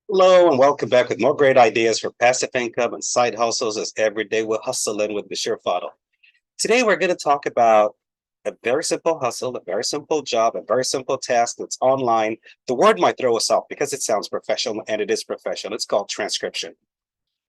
Hello and welcome back with more great ideas for passive income and side hustles as every day we're hustling with Bashir Fadl. Today we're going to talk about a very simple hustle, a very simple job, a very simple task that's online. The word might throw us off because it sounds professional and it is professional. It's called transcription.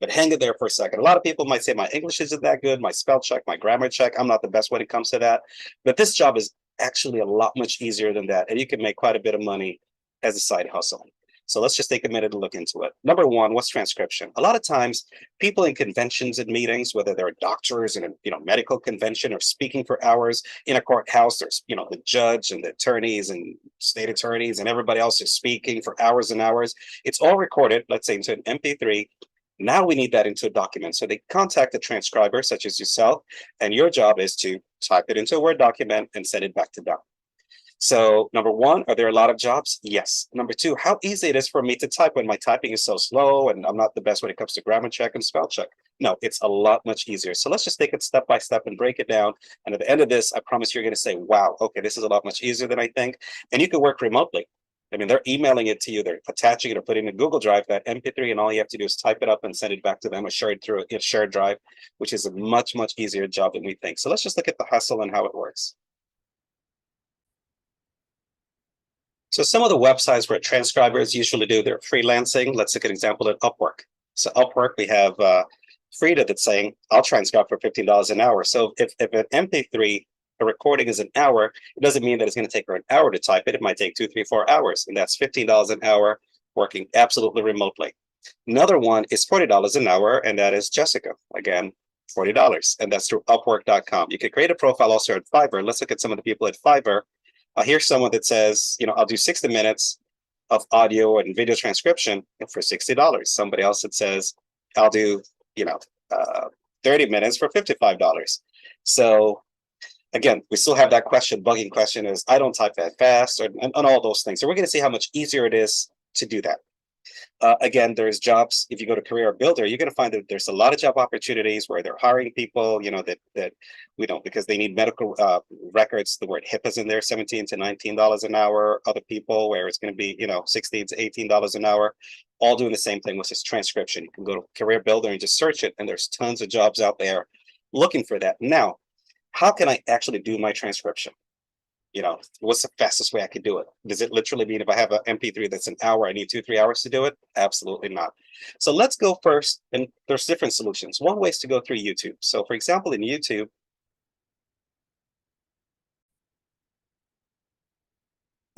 But hang it there for a second. A lot of people might say my English isn't that good, my spell check, my grammar check. I'm not the best when it comes to that. But this job is actually a lot much easier than that. And you can make quite a bit of money as a side hustle. So let's just take a minute to look into it. Number one, what's transcription? A lot of times, people in conventions and meetings, whether they're doctors in a medical convention or speaking for hours in a courthouse, there's the judge and the attorneys and state attorneys and everybody else is speaking for hours and hours. It's all recorded, let's say into an MP3. Now we need that into a document. So they contact a transcriber such as yourself, and your job is to type it into a Word document and send it back to them. So number one, are there a lot of jobs? Yes. Number two, how easy it is for me to type when my typing is so slow and I'm not the best when it comes to grammar check and spell check. No, it's a lot much easier. So let's just take it step by step and break it down. And at the end of this, I promise you're going to say, wow, okay, this is a lot much easier than I think. And you can work remotely. I mean, they're emailing it to you, they're attaching it or putting in a Google Drive, that MP3, and all you have to do is type it up and send it back to them or share it through a shared drive, which is a much, much easier job than we think. So let's just look at the hustle and how it works. So some of the websites where transcribers usually do their freelancing, let's take an example at Upwork. So Upwork, we have Frida that's saying, I'll transcribe for $15 an hour. So if an MP3, a recording is an hour, it doesn't mean that it's going to take her an hour to type it. It might take 2, 3, 4 hours. And that's $15 an hour working absolutely remotely. Another one is $40 an hour, and that is Jessica. Again, $40. And that's through Upwork.com. You can create a profile also at Fiverr. Let's look at some of the people at Fiverr. Here's someone that says, I'll do 60 minutes of audio and video transcription for $60. Somebody else that says, I'll do, 30 minutes for $55. So again, we still have that bugging question is, I don't type that fast, and all those things. So we're going to see how much easier it is to do that. Again, there's jobs. If you go to Career Builder, you're going to find that there's a lot of job opportunities where they're hiring people, that we don't, because they need medical records. The word HIPAA's in there, $17 to $19 an hour. Other people where it's going to be, $16 to $18 an hour, all doing the same thing, which is transcription. You can go to Career Builder and just search it, and there's tons of jobs out there looking for that. Now, how can I actually do my transcription? What's the fastest way I could do it? Does it literally mean if I have an MP3 that's an hour, I need 2, 3 hours to do it? Absolutely not. So let's go first, and there's different solutions. One way is to go through YouTube. So for example, in YouTube,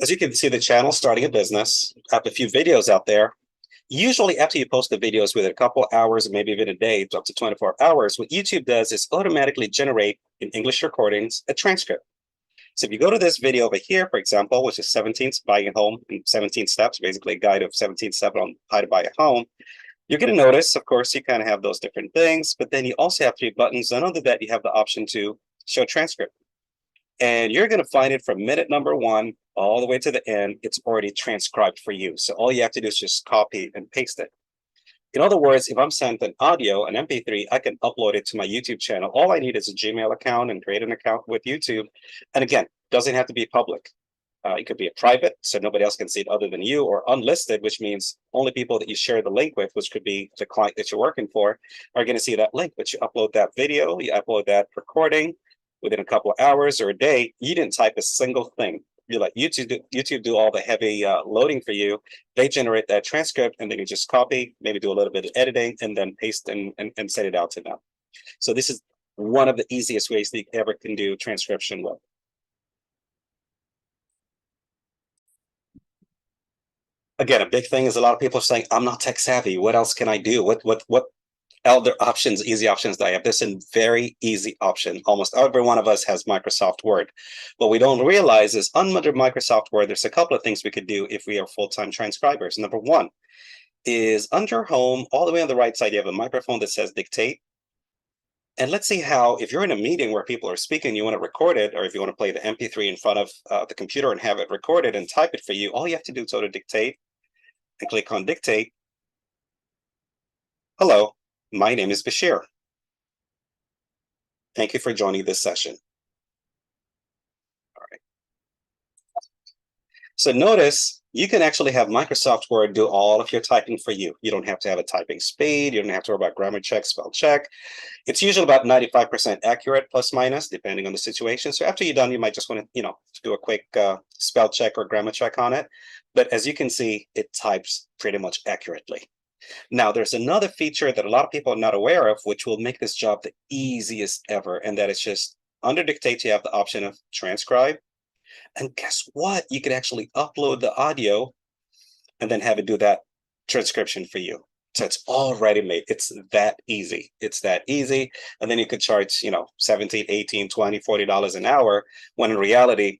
as you can see the channel Starting a Business, I have a few videos out there. Usually after you post the videos within a couple hours, maybe even a day, up to 24 hours, what YouTube does is automatically generate in English recordings a transcript. So if you go to this video over here, for example, which is 17 buying a home in 17 steps, basically a guide of 17 steps on how to buy a home, you're going to notice, of course, you kind of have those different things, but then you also have 3 buttons. And under that, you have the option to show transcript. And you're going to find it from minute number 1 all the way to the end. It's already transcribed for you. So all you have to do is just copy and paste it. In other words, if I'm sent an audio, an MP3, I can upload it to my YouTube channel. All I need is a Gmail account and create an account with YouTube. And again, doesn't have to be public. It could be a private, so nobody else can see it other than you, or unlisted, which means only people that you share the link with, which could be the client that you're working for, are going to see that link. But you upload that video, you upload that recording within a couple of hours or a day. You didn't type a single thing. You let YouTube do all the heavy loading for you. They generate that transcript, and then you just copy, maybe do a little bit of editing, and then paste and send it out to them. So this is one of the easiest ways that you ever can do transcription with. Again, a big thing is a lot of people are saying, I'm not tech savvy. What else can I do? What other options, easy options that I have? This is a very easy option. Almost every one of us has Microsoft Word. What we don't realize is under Microsoft Word, there's a couple of things we could do if we are full-time transcribers. Number one is under Home, all the way on the right side, you have a microphone that says Dictate. And let's see how, if you're in a meeting where people are speaking, you want to record it, or if you want to play the MP3 in front of the computer and have it recorded and type it for you, all you have to do is go to Dictate and click on Dictate. Hello, my name is Bashir. Thank you for joining this session. All right. So notice You can actually have Microsoft Word do all of your typing for you. You don't have to have a typing speed. You don't have to worry about grammar check, spell check. It's usually about 95% accurate, plus minus, depending on the situation. So after you're done, you might just want to, do a quick spell check or grammar check on it. But as you can see, it types pretty much accurately. Now, there's another feature that a lot of people are not aware of, which will make this job the easiest ever. And that is just under dictate, you have the option of transcribe. And guess what? You could actually upload the audio and then have it do that transcription for you. So it's already made. It's that easy. It's that easy. And then you could charge, 17, 18, 20, $40 an hour, when in reality,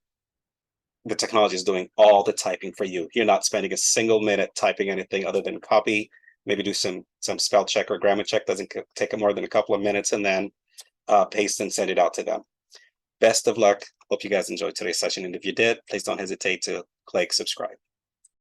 the technology is doing all the typing for you. You're not spending a single minute typing anything other than copy, maybe do some spell check or grammar check. Doesn't take more than a couple of minutes, and then paste and send it out to them. Best of luck. Hope you guys enjoyed today's session. And if you did, please don't hesitate to click subscribe.